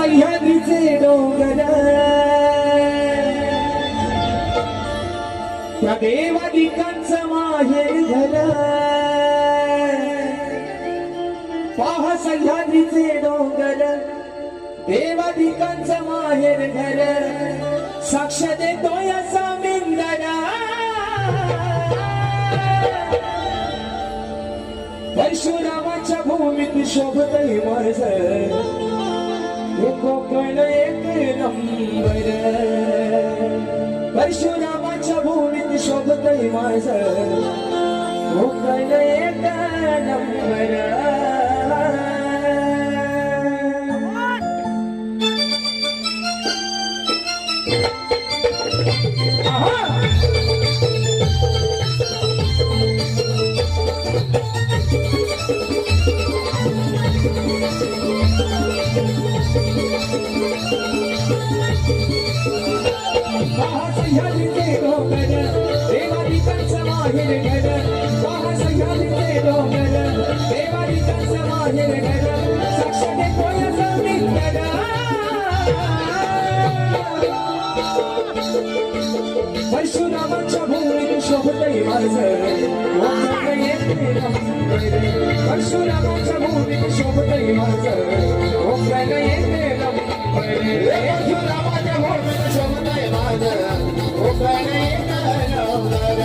सह्याद्रीचे डोंगर त्या देवादिकांचं माहेर घर पहा सह्याद्रीचे डोंगर देवादिकांचं माहेर घर साक्ष देतोय सामिंदरा परशुरामाच्या भूमीत शोभतय माझ हे कोकण एक नंबर परशुरामाच्या भूमीत शोभतय माझ कोकण एक नंबर सह्याद्रीचे डोंगर देवादिकांचं माहेर घर पहा सह्याद्रीचे डोंगर देवादिकांचं माहेर घर साक्ष देतोय सामिंदरा परशुरामाच्या भूमीत शोभतय माझ कोकण एक नंबर परशुरामाच्या भूमीत शोभतय माझ कोकण एक नंबर परशुरामाच्या भूमीत शोभतय माझ कोकण एक नंबर परशुरामाच्या भूमीत शोभतय माझ कोकण एक नंबर